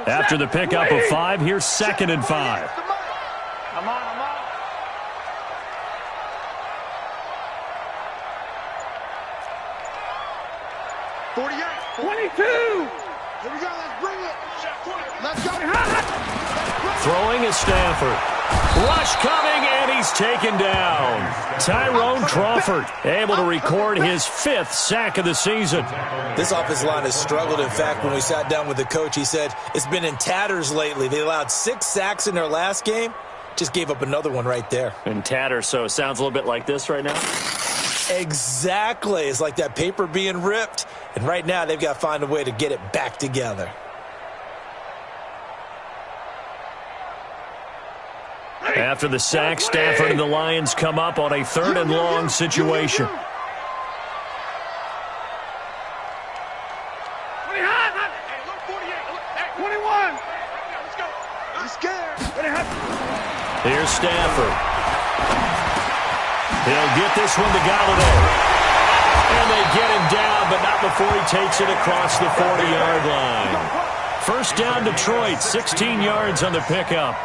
After the pickup of 5, here's 2nd and 5. I'm on. 48. 22. Here we go. Let's bring it. Let's go. Throwing is Stafford. Rush coming, and he's taken down. Tyrone Crawford able to record his 5th sack of the season. This offensive line has struggled. In fact, when we sat down with the coach, he said it's been in tatters lately. They allowed 6 sacks in their last game. Just gave up another one right there. In tatters, so it sounds a little bit like this right now? Exactly. It's like that paper being ripped. And right now, they've got to find a way to get it back together. After the sack, Stafford and the Lions come up on a 3rd and long situation. 21. He's scared. Here's Stafford. He'll get this one to Galladay. And they get him down, but not before he takes it across the 40-yard line. First down, Detroit, 16 yards on the pickup.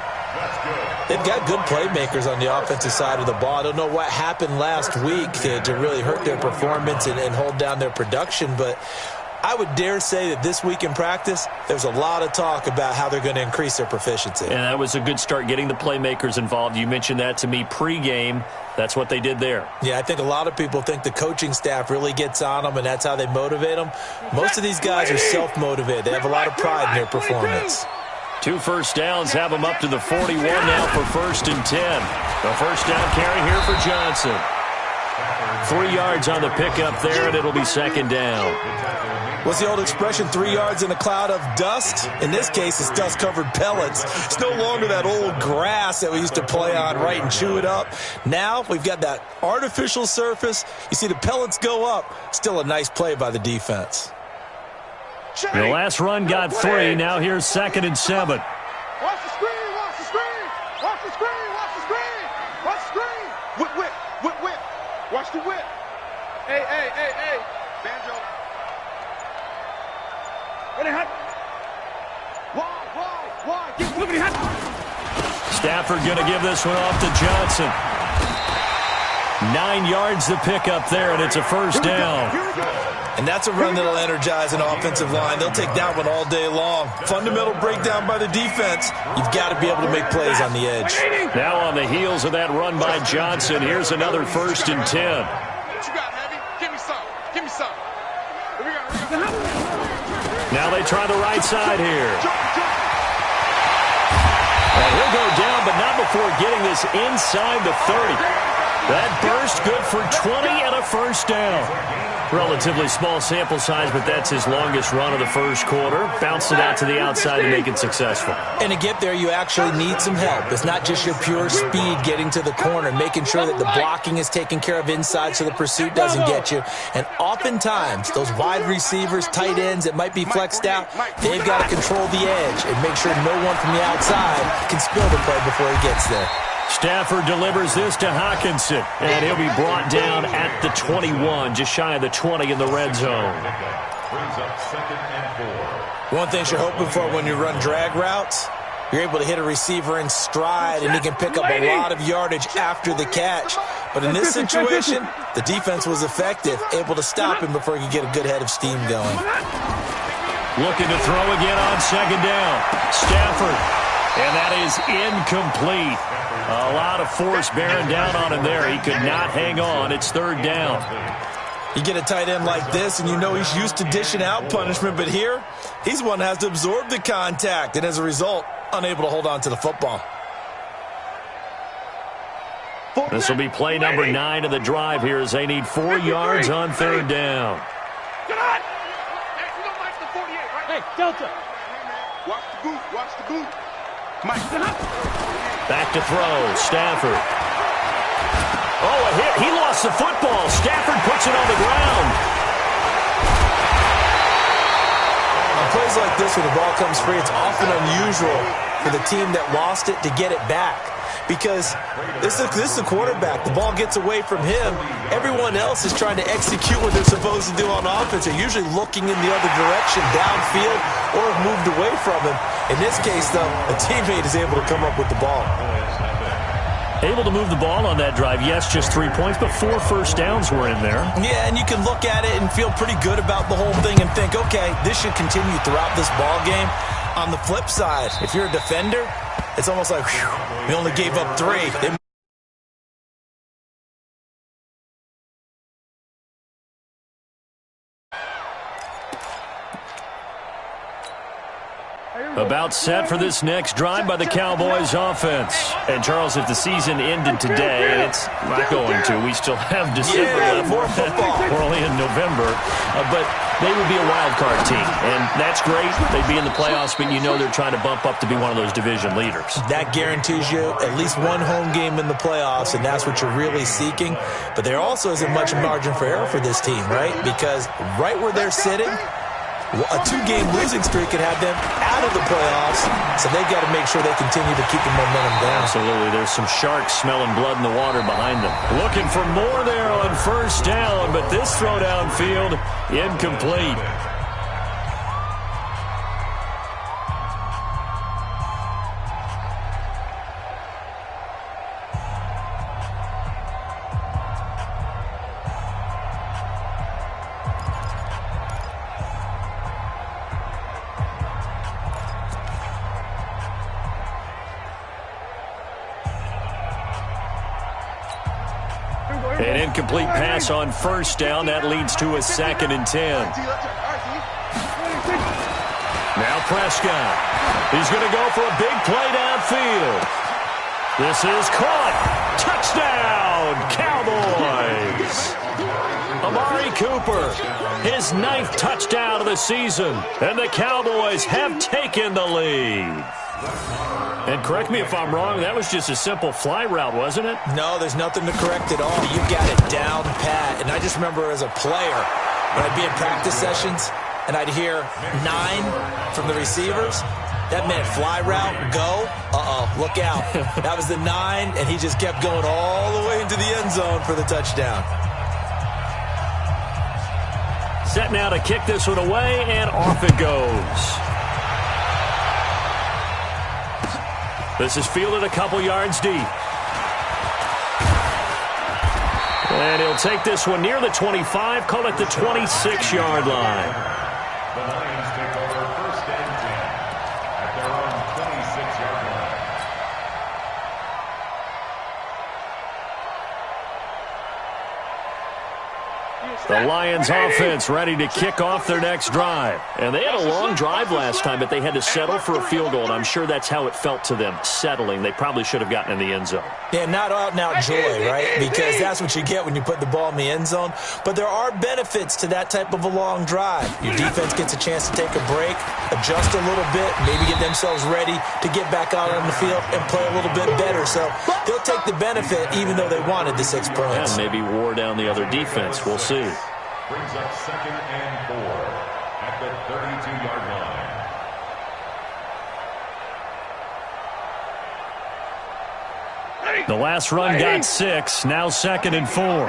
They've got good playmakers on the offensive side of the ball. I don't know what happened last week to really hurt their performance and hold down their production, but I would dare say that this week in practice, there's a lot of talk about how they're going to increase their proficiency. And that was a good start, getting the playmakers involved. You mentioned that to me pregame. That's what they did there. Yeah, I think a lot of people think the coaching staff really gets on them, and that's how they motivate them. Most of these guys are self-motivated. They have a lot of pride in their performance. 2 first downs have them up to the 41 now for 1st and 10. The first down carry here for Johnson. 3 yards on the pickup there, and it'll be 2nd down. What's the old expression, 3 yards in a cloud of dust? In this case, it's dust-covered pellets. It's no longer that old grass that we used to play on, right, and chew it up. Now we've got that artificial surface. You see the pellets go up. Still a nice play by the defense. The last run got 3. Now here's 2nd and 7. Watch the screen. Watch the screen. Watch the screen. Watch the screen. Watch the screen. Whip. Watch the whip. Hey. Banjo. Why? Get flipping hot. Stafford going to give this one off to Johnson. 9 yards the pickup there, and it's a first down. And that's a run that'll energize an offensive line. They'll take that one all day long. Fundamental breakdown by the defense. You've got to be able to make plays on the edge. Now on the heels of that run by Johnson, here's another 1st and 10. What you got, Heavy? Give me some. Here we go. Now they try the right side here. And he'll go down, but not before getting this inside the 30. That burst good for 20 and a first down. Relatively small sample size, but that's his longest run of the first quarter. Bounced it out to the outside to make it successful. And to get there, you actually need some help. It's not just your pure speed getting to the corner, making sure that the blocking is taken care of inside so the pursuit doesn't get you. And oftentimes, those wide receivers, tight ends that might be flexed out, they've got to control the edge and make sure no one from the outside can spill the play before he gets there. Stafford delivers this to Hawkinson, and he'll be brought down at the 21, just shy of the 20 in the red zone. One thing you're hoping for when you run drag routes, you're able to hit a receiver in stride, and he can pick up a lot of yardage after the catch. But in this situation, the defense was effective, able to stop him before he could get a good head of steam going. Looking to throw again on 2nd down. Stafford, and that is incomplete. A lot of force bearing down on him there. He could not hang on. It's 3rd down. You get a tight end like this, and you know he's used to dishing out punishment, but here, he's one that has to absorb the contact, and as a result, unable to hold on to the football. This will be play number 9 of the drive here as they need 4 yards on 3rd down. Get on! Hey, we don't like the 48, right? Hey, Delta. Watch the boot. Watch the boot. Mike. Back to throw. Stafford. Oh, a hit. He lost the football. Stafford puts it on the ground. On plays like this where the ball comes free, it's often unusual for the team that lost it to get it back. Because this is the quarterback. The ball gets away from him. Everyone else is trying to execute what they're supposed to do on offense. They're usually looking in the other direction, downfield, or have moved away from him. In this case, though, a teammate is able to come up with the ball. Able to move the ball on that drive. Yes, just 3 points, but 4 first downs were in there. Yeah, and you can look at it and feel pretty good about the whole thing and think, okay, this should continue throughout this ball game. On the flip side, if you're a defender, it's almost like, whew, we only gave up 3. About set for this next drive by the Cowboys offense. And, Charles, if the season ended today, and it's not going to, we still have December left. More football. We're only in November. But they would be a wild card team, and that's great. They'd be in the playoffs, but you know they're trying to bump up to be one of those division leaders. That guarantees you at least one home game in the playoffs, and that's what you're really seeking. But there also isn't much margin for error for this team, right? Because right where they're sitting, a 2-game losing streak could have them out of the playoffs, so they've got to make sure they continue to keep the momentum down. Absolutely. There's some sharks smelling blood in the water behind them. Looking for more there on first down, but this throw downfield, incomplete. An incomplete pass on first down. That leads to a 2nd and 10. Now Prescott. He's going to go for a big play downfield. This is caught. Touchdown, Cowboys. Amari Cooper, his 9th touchdown of the season. And the Cowboys have taken the lead. And correct me if I'm wrong, that was just a simple fly route, wasn't it? No, there's nothing to correct at all. You've got it down pat. And I just remember as a player, when I'd be in practice sessions and I'd hear 9 from the receivers, that meant fly route, go, look out. That was the 9, and he just kept going all the way into the end zone for the touchdown. Set now to kick this one away, and off it goes. This is fielded a couple yards deep. And he'll take this one near the 25, call it the 26-yard line. The Lions take over 1st and 10 at their own 26-yard line. The Lions offense ready to kick off their next drive. And they had a long drive last time, but they had to settle for a field goal, and I'm sure that's how it felt to them, settling. They probably should have gotten in the end zone. Yeah, not out-and-out joy, right? Because that's what you get when you put the ball in the end zone. But there are benefits to that type of a long drive. Your defense gets a chance to take a break, adjust a little bit, maybe get themselves ready to get back out on the field and play a little bit better. So they'll take the benefit even though they wanted the 6 points. And maybe wore down the other defense. We'll see. Brings up 2nd and 4 at the 32-yard line. The last run got 6, now 2nd and 4.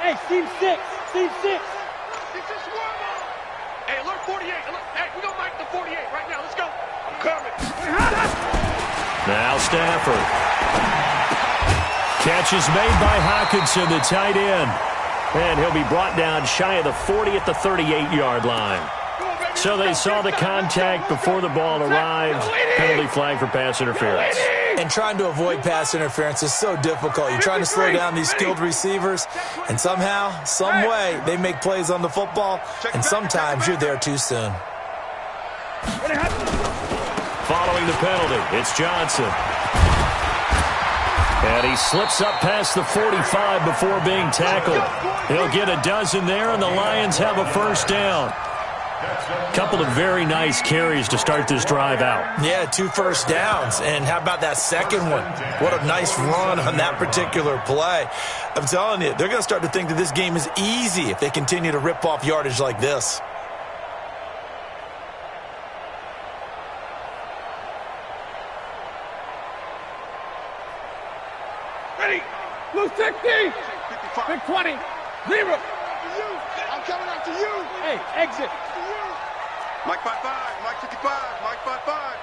Hey, team 6. Team 6. Hey, alert 48. Hey, we gonna make the 48 right now. Let's go. I'm coming. Now Stafford. Catch is made by Hockenson, the tight end. And he'll be brought down shy of the 40 at the 38-yard line. So they saw the contact before the ball arrived. Penalty flag for pass interference. And trying to avoid pass interference is so difficult. You're trying to slow down these skilled receivers, and somehow, some way, they make plays on the football, and sometimes you're there too soon. Following the penalty, it's Johnson. And he slips up past the 45 before being tackled. He'll get a dozen there, and the Lions have a first down. Couple of very nice carries to start this drive out. Yeah, 2 first downs. And how about that second one? What a nice run on that particular play. I'm telling you, they're going to start to think that this game is easy if they continue to rip off yardage like this. Ready. Blue 60. 55. Big 20. 0. I'm coming after you. Hey, exit. Mike 55. Mike 55. Mike 55.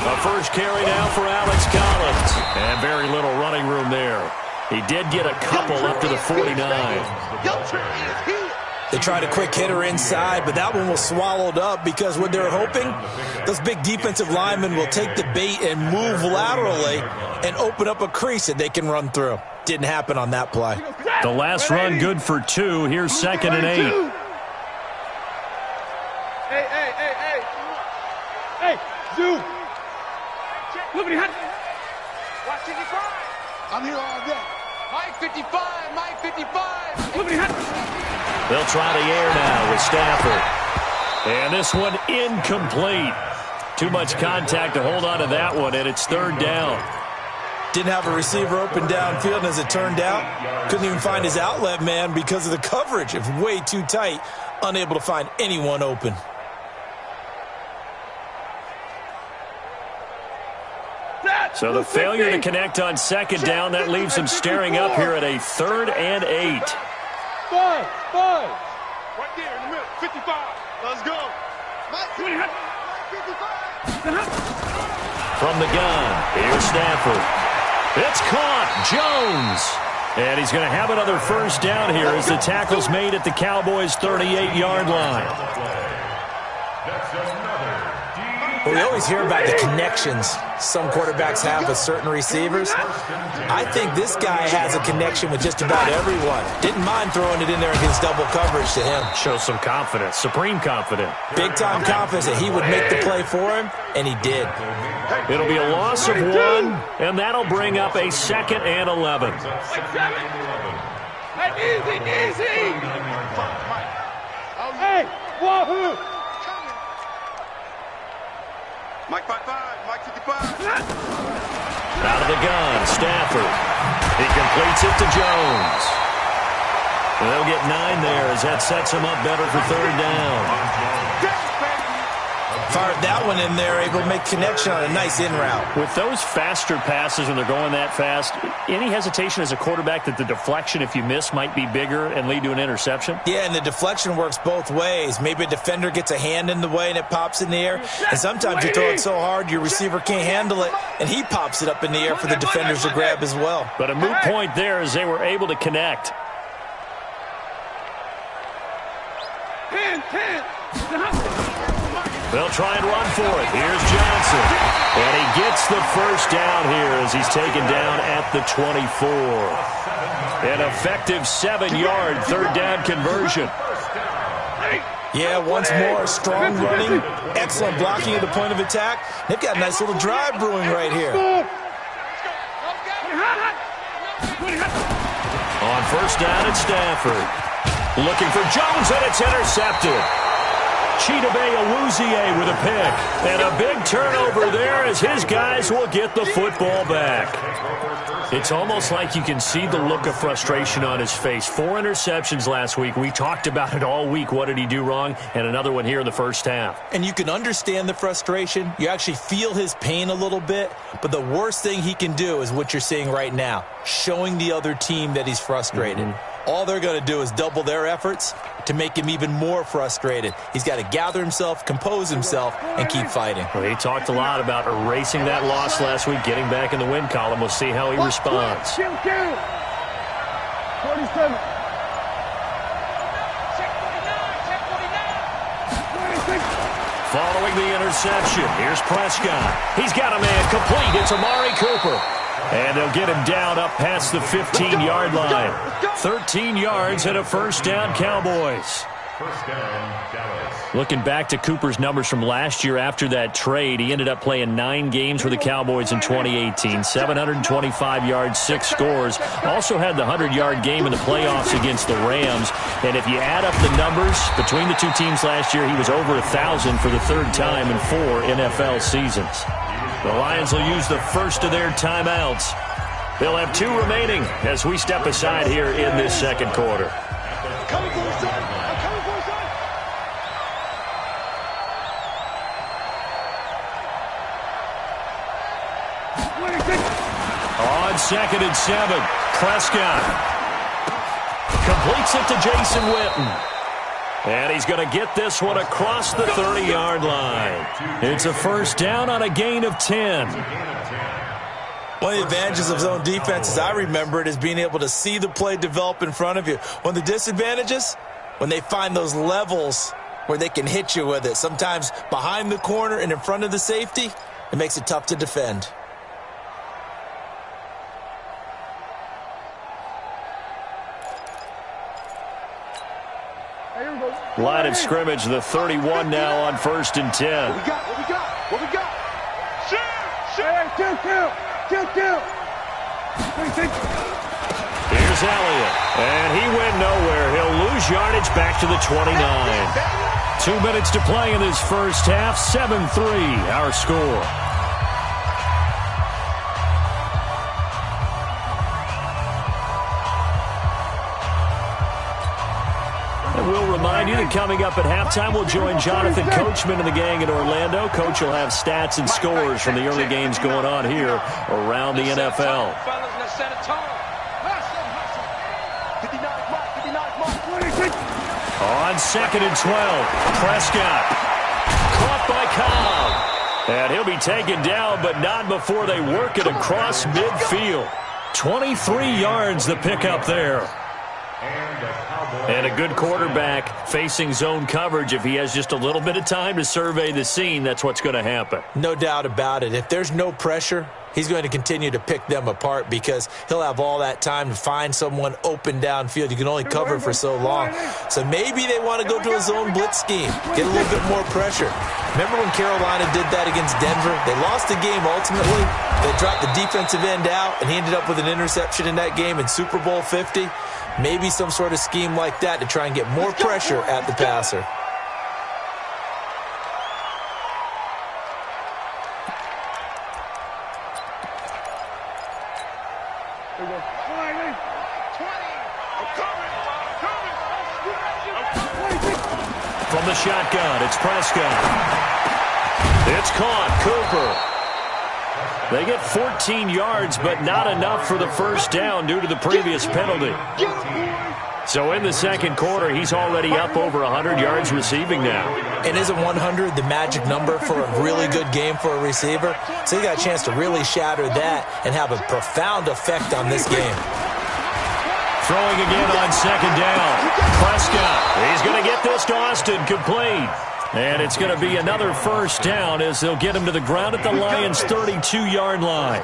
A first carry now for Alex Collins. And very little running room there. He did get a couple up to the 49. They tried a quick hitter inside, but that one was swallowed up because what they're hoping, those big defensive linemen will take the bait and move laterally and open up a crease that they can run through. Didn't happen on that play. The last run good for 2. Here's 2nd and 8. Hey, Zoo. Look at him. Watch 55. I'm here all day. Mike 55. Mike 55. Look at him. They'll try the air now with Stafford. And this one incomplete. Too much contact to hold on to that one, and it's 3rd down. Didn't have a receiver open downfield, and as it turned out, couldn't even find his outlet man because of the coverage. It was way too tight, unable to find anyone open. So the failure to connect on 2nd down, that leaves them staring up here at a 3rd and 8. 5. Right there in the middle. 55. Let's go. Mike 55. From the gun, here's Stafford. It's caught. Jones. And he's going to have another first down here as the tackle's made at the Cowboys' 38-yard line. Well, we always hear about the connections some quarterbacks have with certain receivers. I think this guy has a connection with just about everyone. Didn't mind throwing it in there against double coverage to him. Shows some confidence, supreme confidence. Big-time confidence that he would make the play for him, and he did. It'll be a loss of 1, and that'll bring up a 2nd and 11. Easy. Hey, Wahoo. Mike 55. Mike 55. Out of the gun, Stafford. He completes it to Jones. They'll get 9 there as that sets him up better for 3rd down. Fired that one in there, able to make connection on a nice in route. With those faster passes when they're going that fast, any hesitation as a quarterback that the deflection, if you miss, might be bigger and lead to an interception? Yeah, and the deflection works both ways. Maybe a defender gets a hand in the way and it pops in the air. And sometimes you throw it so hard your receiver can't handle it, and he pops it up in the air for the defenders to grab as well. But a moot point there as they were able to connect. 10. They'll try and run for it. Here's Johnson. And he gets the first down here as he's taken down at the 24. An effective 7-yard 3rd down conversion. Yeah, once more, strong running, excellent blocking at the point of attack. They've got a nice little drive brewing right here. On 1st down, it's Stafford. Looking for Jones, and it's intercepted. Chidobe Awuzie with a pick. And a big turnover there as his guys will get the football back. It's almost like you can see the look of frustration on his face. 4 interceptions last week. We talked about it all week. What did he do wrong? And another one here in the first half. And you can understand the frustration. You actually feel his pain a little bit. But the worst thing he can do is what you're seeing right now, showing the other team that he's frustrated. All they're going to do is double their efforts to make him even more frustrated. He's got to gather himself, compose himself, and keep fighting. Well, he talked a lot about erasing that loss last week, getting back in the win column. We'll see how he responds. 47. Following the interception, here's Prescott. He's got a man complete. It's Amari Cooper. And they'll get him down up past the 15-yard line. 13 yards and a first down, Cowboys. First down, Dallas. Looking back to Cooper's numbers from last year after that trade, he ended up playing 9 games for the Cowboys in 2018. 725 yards, 6 scores. Also had the 100-yard game in the playoffs against the Rams. And if you add up the numbers between the two teams last year, he was over 1,000 for the 3rd time in 4 NFL seasons. The Lions will use the first of their timeouts. They'll have 2 remaining as we step aside here in this 2nd quarter. On 2nd and 7. Prescott completes it to Jason Witten. And he's going to get this one across the 30-yard line. It's a first down on a gain of 10. One of the advantages of zone defense, as I remember it, is being able to see the play develop in front of you. One of the disadvantages, when they find those levels where they can hit you with it, sometimes behind the corner and in front of the safety, it makes it tough to defend. Line of scrimmage, the 31 now on 1st and 10. What we got? What we got? What we got? Kill. Here's Elliott, and he went nowhere. He'll lose yardage back to the 29. 2 minutes to play in this first half. 7-3, our score. We'll remind you that coming up at halftime, we'll join Jonathan Coachman and the gang in Orlando. Coach will have stats and scores from the early games going on here around the NFL. On 2nd and 12, Prescott caught by Cobb. And he'll be taken down, but not before they work it across midfield. 23 yards the pickup there. And a good quarterback facing zone coverage. If he has just a little bit of time to survey the scene, that's what's going to happen. No doubt about it. If there's no pressure, he's going to continue to pick them apart because he'll have all that time to find someone open downfield. You can only cover for so long. So maybe they want to go to a zone blitz scheme, get a little bit more pressure. Remember when Carolina did that against Denver? They lost the game ultimately. They dropped the defensive end out, and he ended up with an interception in that game in Super Bowl 50. Maybe some sort of scheme like that to try and get more pressure at the passer. From the shotgun, it's Prescott. It's caught. Cooper. They get 14 yards, but not enough for the first down due to the previous penalty. So in the second quarter, he's already up over 100 yards receiving now. And isn't 100 the magic number for a really good game for a receiver? So he got a chance to really shatter that and have a profound effect on this game. Throwing again on 2nd down. Prescott, he's going to get this to Austin, complete. And it's going to be another first down as they'll get him to the ground at the Lions' 32-yard line.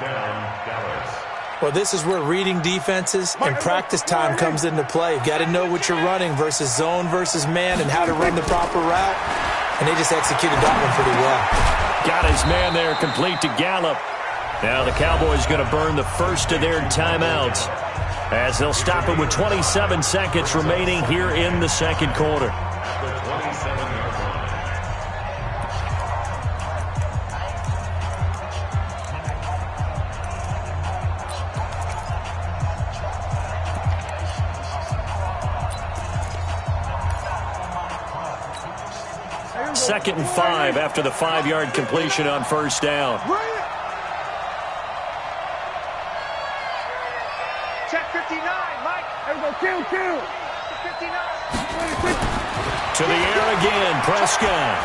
Well, this is where reading defenses and practice time comes into play. You've got to know what you're running versus zone versus man and how to run the proper route. And they just executed that one pretty well. Got his man there, complete to Gallup. Now the Cowboys going to burn the first of their timeouts as they'll stop it with 27 seconds remaining here in the second quarter. Second and 5 after the 5-yard completion on first down. Check 59, Mike. There we go. Kill. 59. To the air again, Prescott.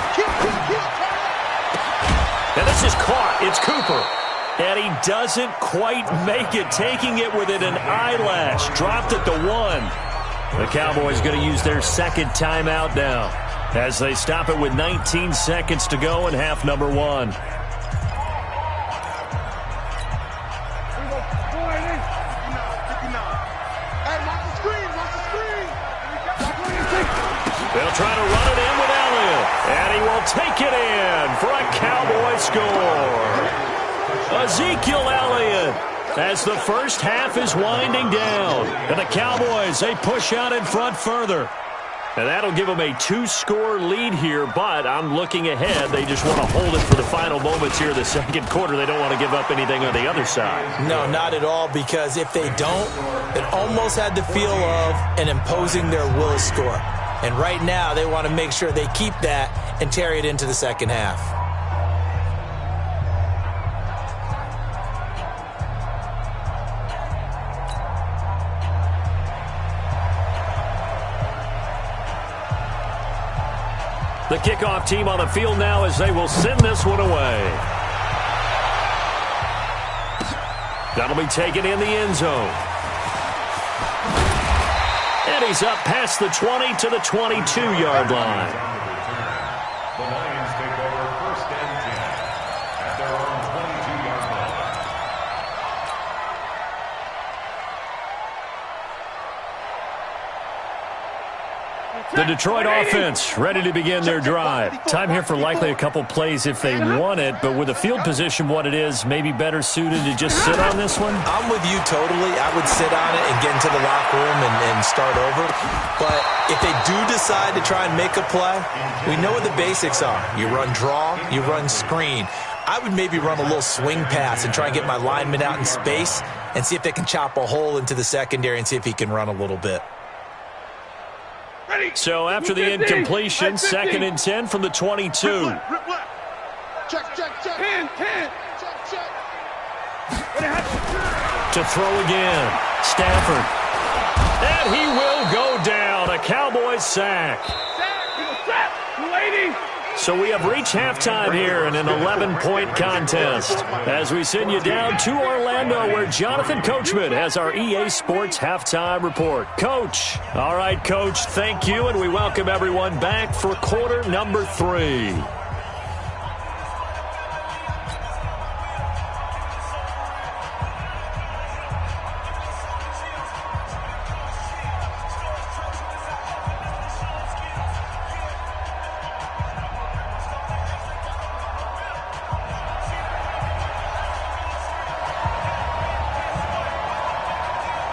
And this is caught. It's Cooper. And he doesn't quite make it, taking it within an eyelash. Dropped at the 1. The Cowboys going to use their second timeout now as they stop it with 19 seconds to go in half number 1. They'll try to run it in with Elliott, and he will take it in for a Cowboy score. Ezekiel Elliott, as the first half is winding down, and the Cowboys, they push out in front further. And that'll give them a 2-score lead here, but I'm looking ahead. They just want to hold it for the final moments here in the second quarter. They don't want to give up anything on the other side. No, not at all, because if they don't, it almost had the feel of an imposing their will score. And right now, they want to make sure they keep that and carry it into the second half. The kickoff team on the field now as they will send this one away. That'll be taken in the end zone. And he's up past the 20 to the 22-yard line. The Lions take over first and 10 at their own 22-yard line. The Detroit offense ready to begin their drive. Time here for likely a couple plays if they want it, but with the field position what it is, maybe better suited to just sit on this one? I'm with you totally. I would sit on it and get into the locker room and start over. But if they do decide to try and make a play, we know what the basics are. You run draw, you run screen. I would maybe run a little swing pass and try and get my lineman out in space and see if they can chop a hole into the secondary and see if he can run a little bit. So after the incompletion, 2nd and 10 from the 22. Check, check, check. 10. To throw again. Stafford. And he will go down. A Cowboys sack. So we have reached halftime here in an 11-point contest as we send you down to Orlando where Jonathan Coachman has our EA Sports halftime report. Coach. All right, Coach, thank you, and we welcome everyone back for quarter number 3.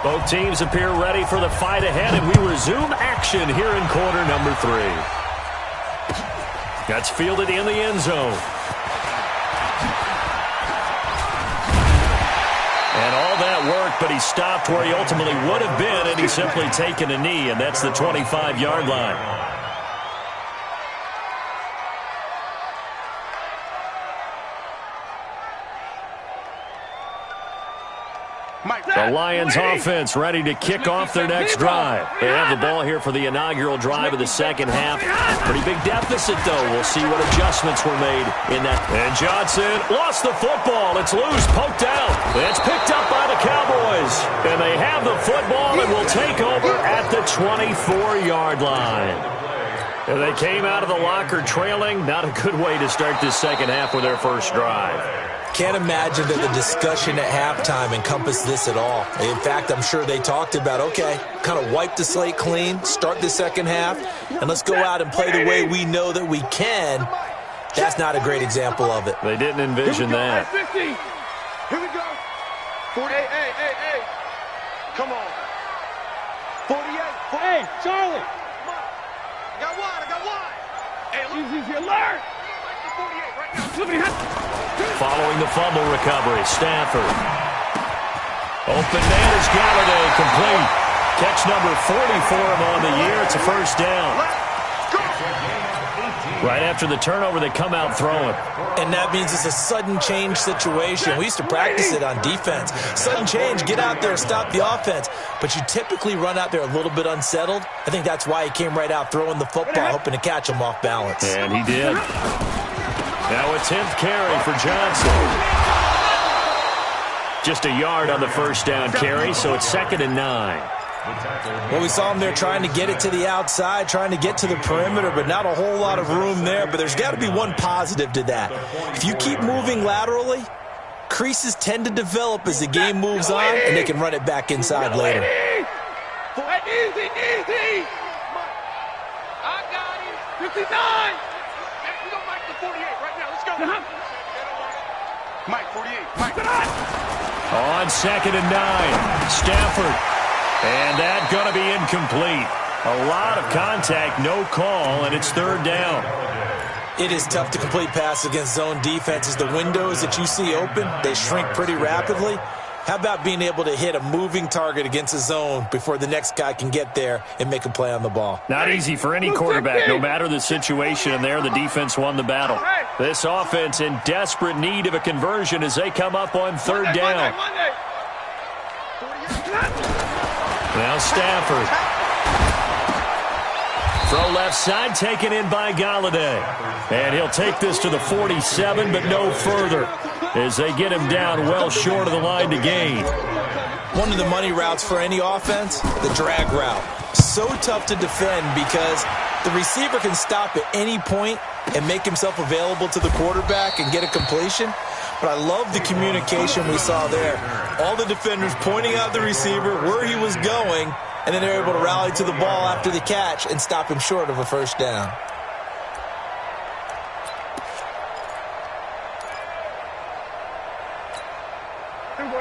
Both teams appear ready for the fight ahead, and we resume action here in quarter number 3. That's fielded in the end zone. And all that work, but he stopped where he ultimately would have been, and he's simply taken a knee, and that's the 25-yard line. The Lions offense ready to kick off their next drive. They have the ball here for the inaugural drive of the second half. Pretty big deficit, though. We'll see what adjustments were made in that. And Johnson lost the football. It's loose, poked out. It's picked up by the Cowboys. And they have the football and will take over at the 24-yard line. And they came out of the locker trailing. Not a good way to start this second half with their first drive. Can't imagine that the discussion at halftime encompassed this at all. In fact, I'm sure they talked about, okay, kind of wipe the slate clean, start the second half, and let's go out and play the way we know that we can. That's not a great example of it. They didn't envision that. 50. Here we go. 40. Hey. Come on. 48. Hey, Charlie. I got wide. Hey, look. Easy alert. 48 right now. Following the fumble recovery, Stafford. Open man has got it, complete. Catch number 40 for him on the year. It's a first down. Right after the turnover, they come out throwing. And that means it's a sudden change situation. We used to practice it on defense. Sudden change, get out there, stop the offense. But you typically run out there a little bit unsettled. I think that's why he came right out throwing the football, hoping to catch him off balance. And he did. Now a 10th carry for Johnson. Just a yard on the first down carry, so it's 2nd and 9. Well, we saw him there trying to get it to the outside, trying to get to the perimeter, but not a whole lot of room there. But there's got to be one positive to that. If you keep moving laterally, creases tend to develop as the game moves on, and they can run it back inside later. Easy. I got it. 59. Mike, 48. Mike. On 2nd and 9, Stafford. And that going to be incomplete. A lot of contact, no call, and it's 3rd down. It is tough to complete pass against zone defenses. The windows that you see open, they shrink pretty rapidly. How about being able to hit a moving target against a zone before the next guy can get there and make a play on the ball? Not easy for any quarterback, no matter the situation, and there the defense won the battle. This offense in desperate need of a conversion as they come up on 3rd down. Now Stafford. Throw left side, taken in by Galladay. And he'll take this to the 47, but no further, as they get him down well short of the line to gain. One of the money routes for any offense, the drag route. So tough to defend because the receiver can stop at any point and make himself available to the quarterback and get a completion. But I love the communication we saw there. All the defenders pointing out the receiver, where he was going, and then they're able to rally to the ball after the catch and stop him short of a first down.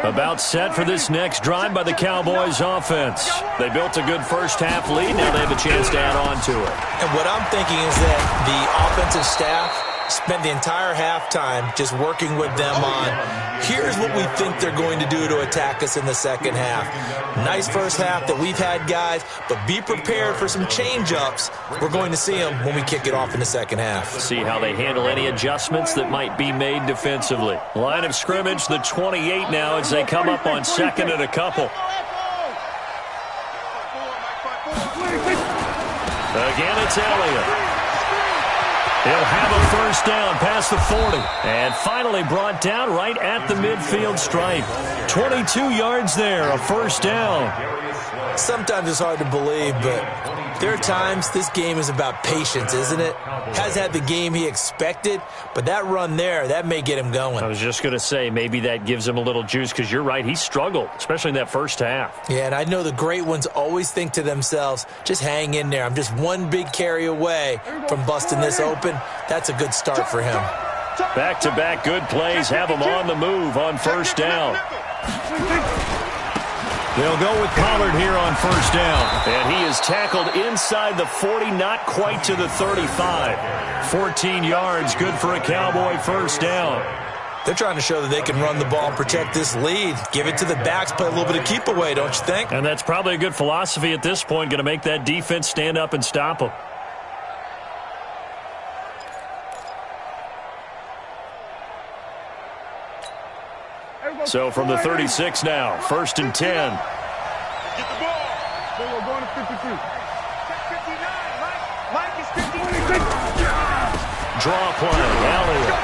About set for this next drive by the Cowboys offense. They built a good first-half lead. Now they have a chance to add on to it. And what I'm thinking is that the offensive staff spent the entire halftime just working with them on, here's what we think they're going to do to attack us in the second half. Nice first half that we've had, guys, but be prepared for some change-ups. We're going to see them when we kick it off in the second half. See how they handle any adjustments that might be made defensively. Line of scrimmage, the 28 now as they come up on second and a couple. Again, it's Elliott. He'll have a first down past the 40. And finally brought down right at the midfield stripe. 22 yards there, a first down. Sometimes it's hard to believe, but there are times this game is about patience, isn't it? Has had the game he expected, but that run there, that may get him going. I was just going to say, maybe that gives him a little juice, because you're right, he struggled, especially in that first half. Yeah, and I know the great ones always think to themselves, just hang in there. I'm just one big carry away from busting this open. That's a good start for him. Back-to-back good plays have him on the move on first down. They'll go with Pollard here on first down. And he is tackled inside the 40, not quite to the 35. 14 yards, good for a Cowboy first down. They're trying to show that they can run the ball and protect this lead. Give it to the backs, play a little bit of keep away, don't you think? And that's probably a good philosophy at this point, going to make that defense stand up and stop them. So from the 36 now, first and 10. Get the ball. We're going to 53. 59, Mike is 59. Draw play, Elliott.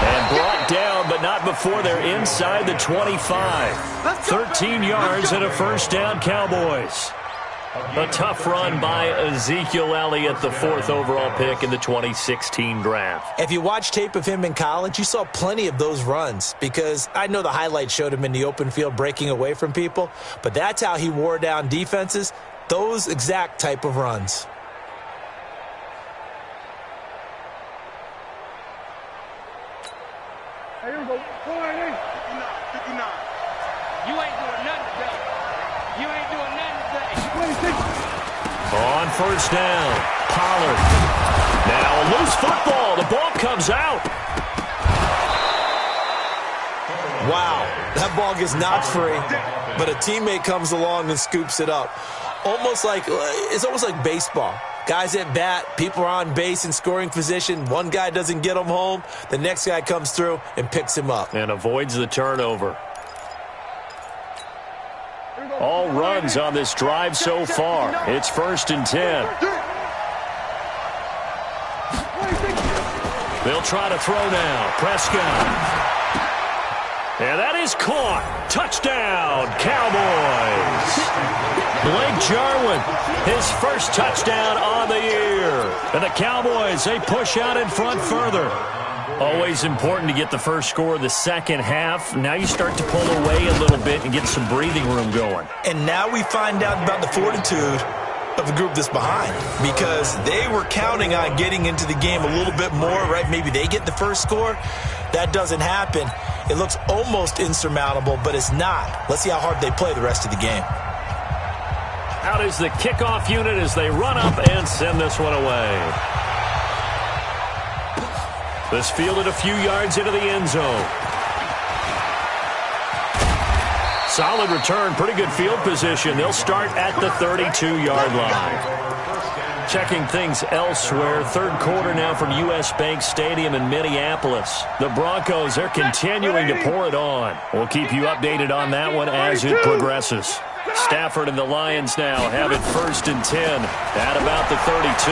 And brought down, but not before they're inside the 25. 13 yards and a first down, Cowboys. A tough run by Ezekiel Elliott, the 4th overall pick in the 2016 draft. If you watch tape of him in college, you saw plenty of those runs, because I know the highlights showed him in the open field breaking away from people, but that's how he wore down defenses, those exact type of runs. Hey, here we go. 59. You ain't doing nothing today. You ain't doing nothing today. 26. On first down, Pollard. Now a loose football. The ball comes out. Wow, that ball gets knocked free, but a teammate comes along and scoops it up. It's almost like baseball. Guys at bat, people are on base in scoring position. One guy doesn't get him home. The next guy comes through and picks him up. And avoids the turnover. All runs on this drive so far. It's first and 10. They'll try to throw now. Prescott. And that is caught. Touchdown, Cowboys. Blake Jarwin, his first touchdown on the year. And the Cowboys, they push out in front further. Always important to get the first score of the second half. Now you start to pull away a little bit and get some breathing room going. And now we find out about the fortitude of the group that's behind, because they were counting on getting into the game a little bit more, right? Maybe they get the first score. That doesn't happen. It looks almost insurmountable, but it's not. Let's see how hard they play the rest of the game. Out is the kickoff unit as they run up and send this one away. This fielded a few yards into the end zone. Solid return, pretty good field position. They'll start at the 32-yard line. Checking things elsewhere. Third quarter now from U.S. Bank Stadium in Minneapolis. The Broncos, they're continuing to pour it on. We'll keep you updated on that one as it progresses. Stafford and the Lions now have it 1st and 10 at about the 32.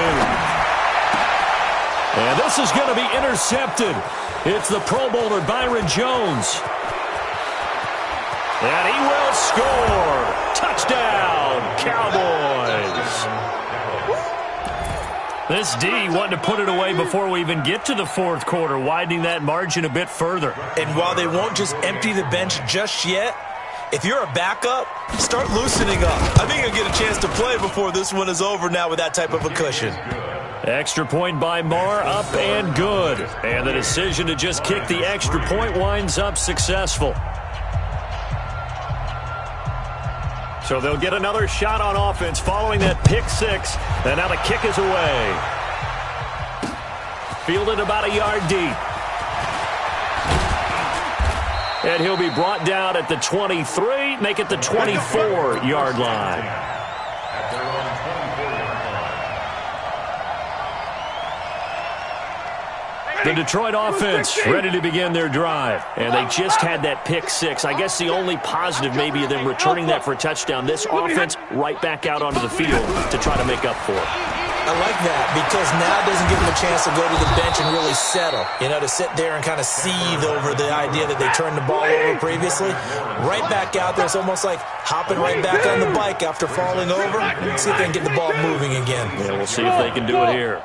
And this is going to be intercepted. It's the Pro Bowler Byron Jones. And he will score. Touchdown, Cowboys. This D wanting to put it away before we even get to the 4th quarter, widening that margin a bit further. And while they won't just empty the bench just yet, if you're a backup, start loosening up. I think you'll get a chance to play before this one is over now with that type of a cushion. Extra point by Marr, up and good. And the decision to just kick the extra point winds up successful. So they'll get another shot on offense following that pick 6. And now the kick is away. Fielded about a yard deep. And he'll be brought down at the 23, make it the 24-yard line. The Detroit offense ready to begin their drive. And they just had that pick 6. I guess the only positive maybe of them returning that for a touchdown. This offense right back out onto the field to try to make up for it. I like that because now it doesn't give them a chance to go to the bench and really settle. You know, to sit there and kind of seethe over the idea that they turned the ball over previously. Right back out there. It's almost like hopping right back on the bike after falling over. See if they can get the ball moving again. Yeah, we'll see if they can do it here.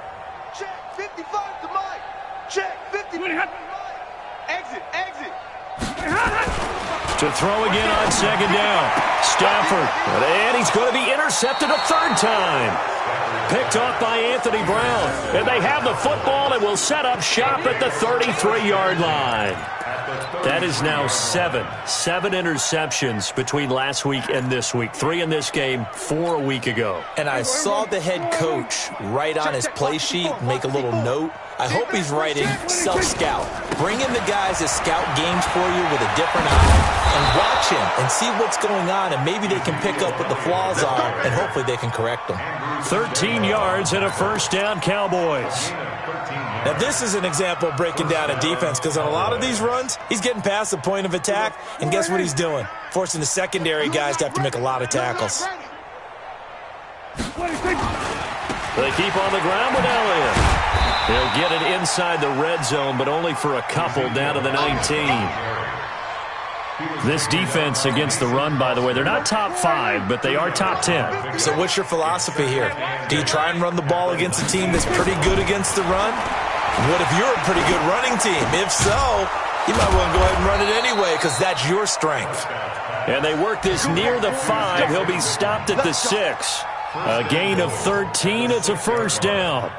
Check 55 to Mike. Check 55 to Mike. Exit, exit. To throw again on 2nd down. Stafford. And he's going to be intercepted a 3rd time. Picked off by Anthony Brown. And they have the football and will set up shop at the 33-yard line. That is now 7 interceptions between last week and this week. 3 in this game, 4 a week ago. And I saw the head coach write on his play sheet, make a little note. I hope he's writing self-scout. Bring in the guys that scout games for you with a different eye and watch him and see what's going on, and maybe they can pick up what the flaws are, and hopefully they can correct them. 13 yards and a 1st down, Cowboys. Now, this is an example of breaking down a defense because on a lot of these runs, he's getting past the point of attack, and guess what he's doing? Forcing the secondary guys to have to make a lot of tackles. They keep on the ground with Elliott. They'll get it inside the red zone, but only for a couple down to the 19. This defense against the run, by the way, they're not top 5, but they are top 10. So what's your philosophy here? Do you try and run the ball against a team that's pretty good against the run? What if you're a pretty good running team? If so, you might want to go ahead and run it anyway because that's your strength. And they work this near the 5. He'll be stopped at the 6. A gain of 13. It's a 1st down.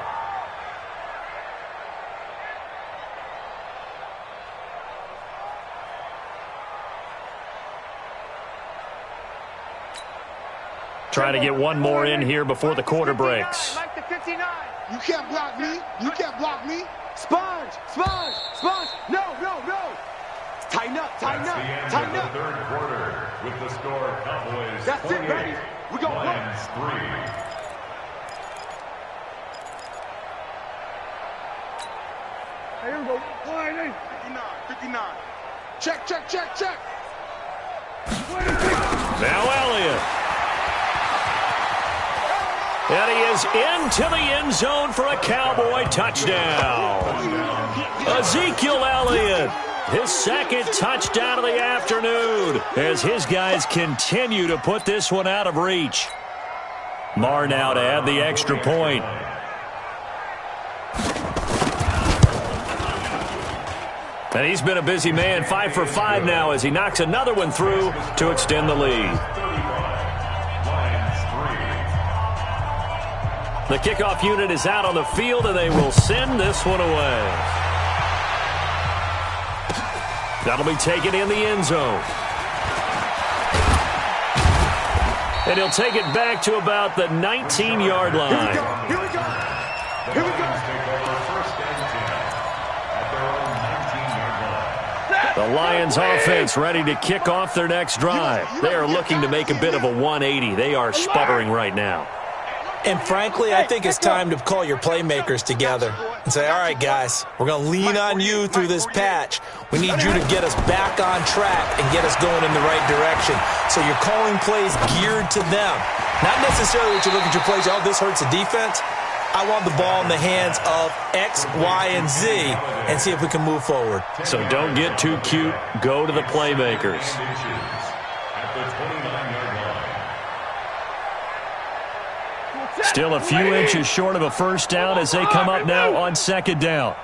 Trying to get one more in here before the quarter breaks. You can't block me. You can't block me. Sponge, sponge, sponge. No, no, no. Tighten up, tighten up, tighten up. The 3rd quarter with the score Cowboys 28. That's it, baby. We go. Lions 3. Here we go. 59, 59. Check, check, check, check. Now Elliott. And he is into the end zone for a Cowboy touchdown. Ezekiel Elliott, his 2nd touchdown of the afternoon as his guys continue to put this one out of reach. Marr now to add the extra point. And he's been a busy man, 5 for 5 now as he knocks another one through to extend the lead. The kickoff unit is out on the field, and they will send this one away. That'll be taken in the end zone. And he'll take it back to about the 19-yard line. Here we go. Here we go. The Lions offense ready to kick off their next drive. They are looking to make a bit of a 180. They are sputtering right now. And frankly, I think it's time to call your playmakers together. and say, all right, guys, we're going to lean on you through this patch. We need you to get us back on track and get us going in the right direction. So you're calling plays geared to them. Not necessarily that you look at your plays, oh, this hurts the defense. I want the ball in the hands of X, Y, and Z and see if we can move forward. So don't get too cute. Go to the playmakers. At the 29-yard line. Still a few inches short of a first down as they come up now on second down.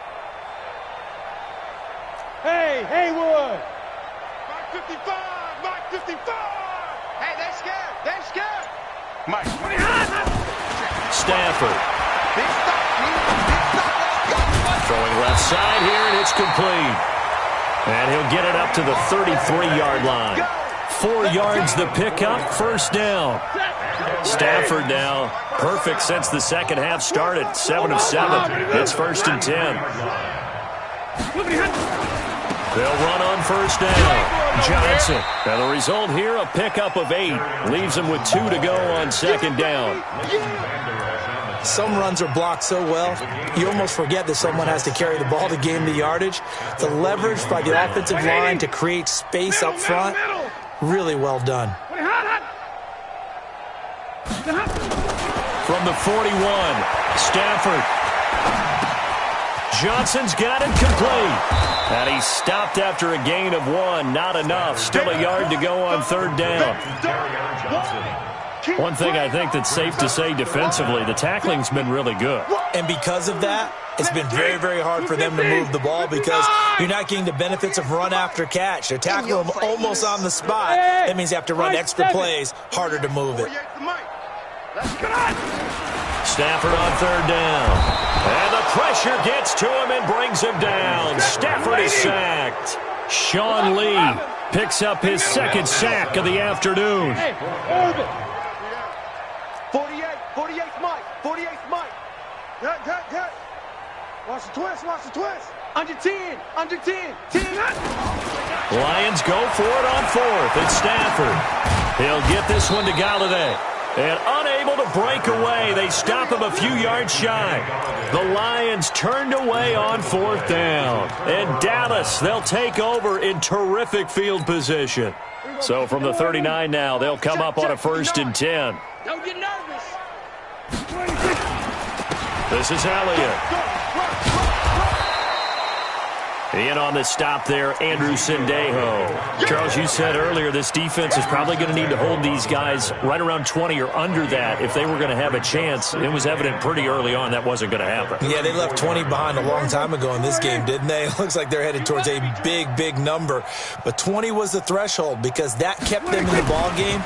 Hey, Haywood. Mike 55, Mike 55. Hey, they're scared. They're scared. Mike. Stafford. Big stop, Pete. Big stop. Let's go. Throwing left side here, and it's complete. And he'll get it up to the 33-yard line. 4 yards the pickup, first down. Stafford now, perfect since the second half started. 7 of 7. It's first and 10. They'll run on first down. Johnson. And the result here, a pickup of 8. Leaves them with 2 to go on second down. Some runs are blocked so well, you almost forget that someone has to carry the ball to gain the yardage. The leverage by the offensive line to create space up front, really well done. From the 41, Stafford. Johnson's got it complete. And he stopped after a gain of 1. Not enough. Still a yard to go on third down. One thing I think that's safe to say defensively, the tackling's been really good. And because of that, it's been very, very hard for them to move the ball because you're not getting the benefits of run after catch. They're tackling them almost on the spot. That means you have to run extra plays, harder to move it. Stafford on third down. And the pressure gets to him and brings him down. Stafford is sacked. Sean Lee picks up his second sack of the afternoon. 48's Mike. 48's Mike. Cut. Watch the twist. Watch the twist. Under 10. Under 10. 10. Lions go for it on fourth. It's Stafford. He'll get this one to Galladay. And unable to break away, they stop him a few yards shy. The Lions turned away on fourth down. And Dallas, they'll take over in terrific field position. So from the 39 now, they'll come up on a first and 10. Don't get nervous. This is Elliott. In on the stop there, Andrew Sendejo. Charles, you said earlier this defense is probably going to need to hold these guys right around 20 or under that if they were going to have a chance. It was evident pretty early on that wasn't going to happen. Yeah, they left 20 behind a long time ago in this game, didn't they? It looks like they're headed towards a big, big number. But 20 was the threshold because that kept them in the ball game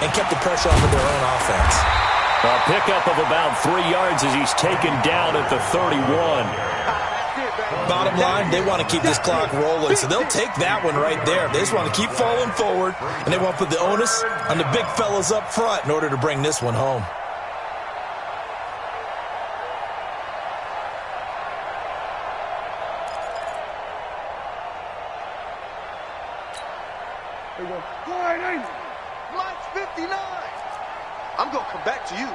and kept the pressure off of their own offense. A pickup of about 3 yards as he's taken down at the 31. Bottom line, they want to keep this clock rolling, so they'll take that one right there. They just want to keep falling forward, and they want to put the onus on the big fellas up front in order to bring this one home. Mike's 59. I'm going to come back to you.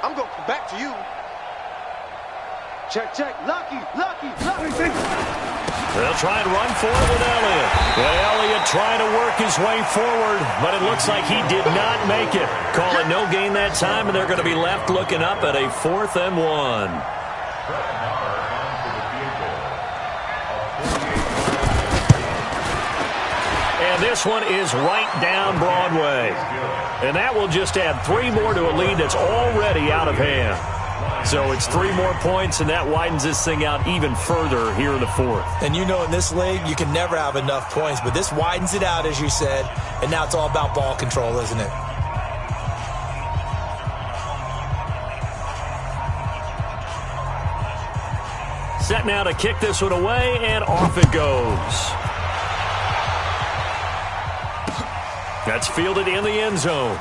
I'm going to come back to you. Check. Lucky. They'll try and run for it with Elliott. And Elliott trying to work his way forward, but it looks like he did not make it. Call it no gain that time, and they're going to be left looking up at a 4th and 1. And this one is right down Broadway. And that will just add 3 more to a lead that's already out of hand. So it's 3 more points, and that widens this thing out even further here in the 4th. And you know in this league, you can never have enough points, but this widens it out, as you said, and now it's all about ball control, isn't it? Set now to kick this one away, and off it goes. That's fielded in the end zone.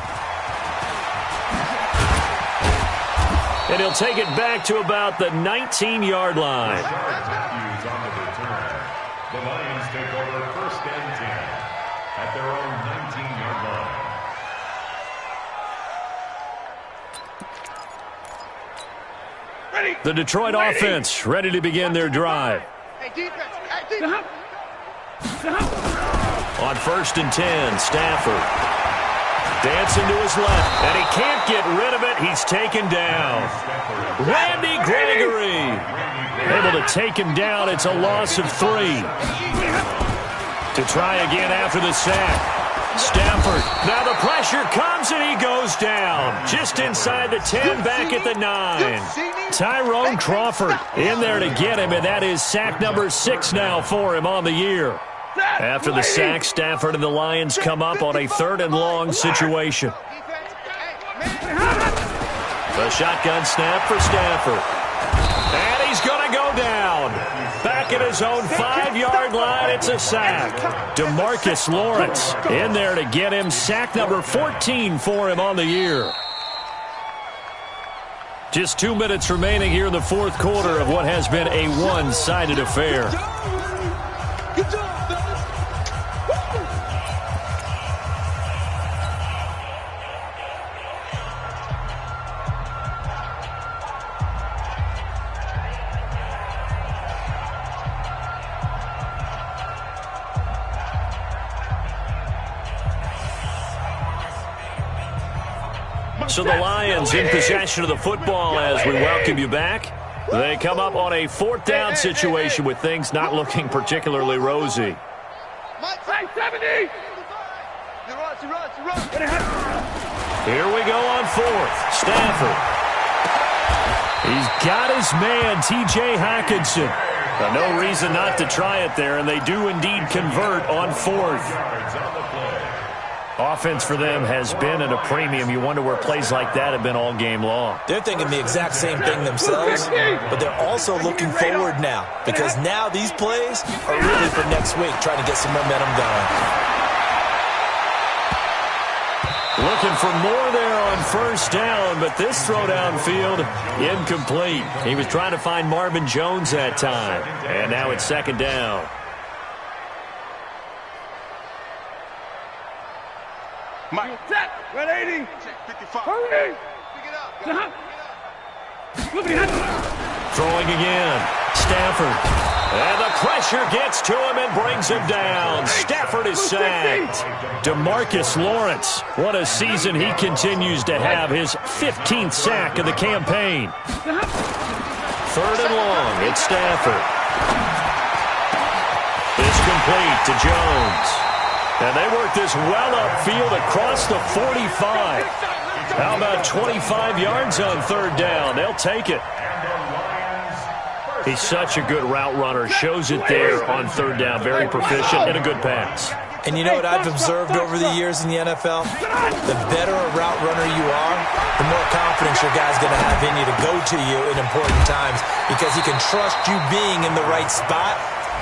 And he'll take it back to about the 19-yard line. On the return. The Lions take over first and 10 at their own 19-yard line. Ready. The Detroit offense ready to begin their drive. Hey, defense. Hey, defense. On 1st and 10, Stafford. Dancing to his left, and he can't get rid of it. He's taken down. Randy Gregory able to take him down. It's a loss of 3. To try again after the sack. Stafford. Now the pressure comes, and he goes down. Just inside the 10, back at the 9. Tyrone Crawford in there to get him, and that is sack number 6 now for him on the year. After the sack, Stafford and the Lions come up on a 3rd and long situation. The shotgun snap for Stafford. And he's going to go down. Back at his own 5-yard line, it's a sack. DeMarcus Lawrence in there to get him. Sack number 14 for him on the year. Just 2 minutes remaining here in the 4th quarter of what has been a one-sided affair. Good job. So the Lions in possession of the football as we welcome you back. They come up on a 4th down situation with things not looking particularly rosy. Mike, 70. Here we go on 4th. Stafford. He's got his man, T.J. Hockenson. No reason not to try it there, and they do indeed convert on 4th. Offense for them has been at a premium. You wonder where plays like that have been all game long. They're thinking the exact same thing themselves, but they're also looking forward now because now these plays are really for next week, trying to get some momentum going. Looking for more there on 1st down, but this throw downfield incomplete. He was trying to find Marvin Jones that time, and now it's 2nd down. Mike. 180. 55. Hurry. Pick it up. Throwing again. Stafford. And the pressure gets to him and brings him down. Stafford is sacked. DeMarcus Lawrence. What a season he continues to have. His 15th sack of the campaign. 3rd and long. It's Stafford. It's complete to Jones. And they work this well upfield across the 45. How about 25 yards on 3rd down? They'll take it. He's such a good route runner. Shows it there on 3rd down. Very proficient and a good pass. And you know what I've observed over the years in the NFL? The better a route runner you are, the more confidence your guy's going to have in you to go to you in important times because he can trust you being in the right spot,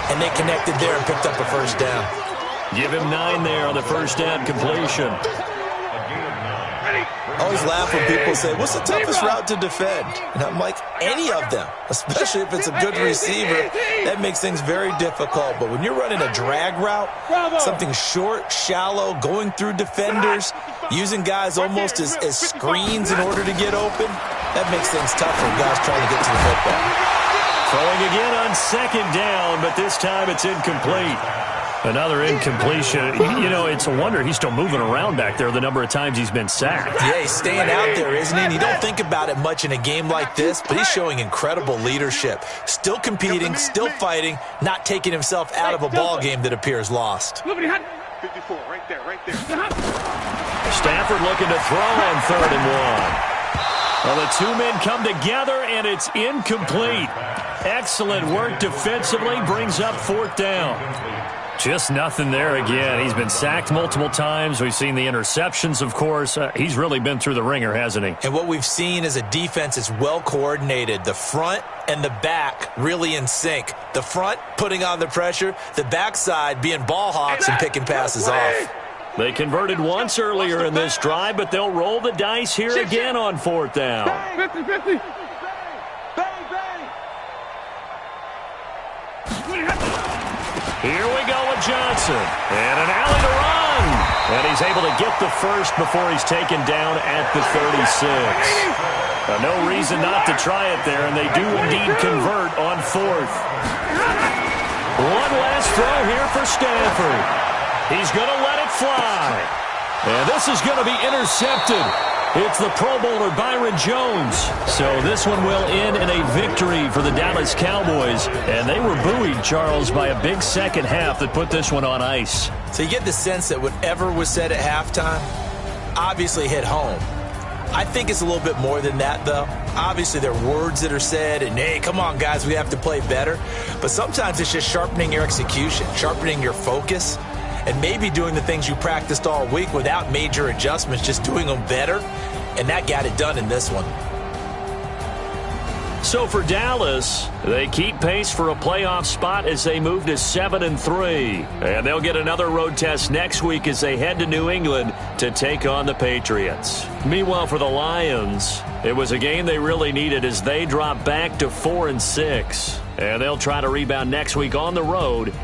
and they connected there and picked up a 1st down. Give him 9 there on the 1st down completion. I always laugh when people say, what's the toughest route to defend? And I'm like, any of them, especially if it's a good receiver. That makes things very difficult. But when you're running a drag route, something short, shallow, going through defenders, using guys almost as screens in order to get open, that makes things tough for guys trying to get to the football. Throwing again on 2nd down, but this time it's incomplete. Another incompletion. You know, it's a wonder he's still moving around back there the number of times he's been sacked. Yeah, he's staying out there, isn't he? And you don't think about it much in a game like this, but he's showing incredible leadership. Still competing, still fighting, not taking himself out of a ball game that appears lost. 54, right there. Stafford looking to throw on 3rd and 1. Well, the 2 men come together, and it's incomplete. Excellent work defensively, brings up 4th down. Just nothing there again. He's been sacked multiple times. We've seen the interceptions, of course. He's really been through the ringer, hasn't he? And what we've seen is a defense that's well coordinated. The front and the back really in sync. The front putting on the pressure, the backside being ball hawks and picking passes off. They converted once earlier in this drive, but they'll roll the dice here again on 4th down. 50. Here we go with Johnson. And an alley to run. And he's able to get the first before he's taken down at the 36. No reason not to try it there, and they do indeed convert on fourth. One last throw here for Stanford. He's going to let it fly. And this is going to be intercepted. It's the Pro Bowler Byron Jones. So this one will end in a victory for the Dallas Cowboys. And they were buoyed, Charles, by a big second half that put this one on ice. So you get the sense that whatever was said at halftime obviously hit home. I think it's a little bit more than that, though. Obviously, there are words that are said, and, hey, come on, guys, we have to play better. But sometimes it's just sharpening your execution, sharpening your focus, and maybe doing the things you practiced all week without major adjustments, just doing them better. And that got it done in this one. So for Dallas, they keep pace for a playoff spot as they move to 7-3. And they'll get another road test next week as they head to New England to take on the Patriots. Meanwhile, for the Lions, it was a game they really needed as they drop back to 4-6. And they'll try to rebound next week on the road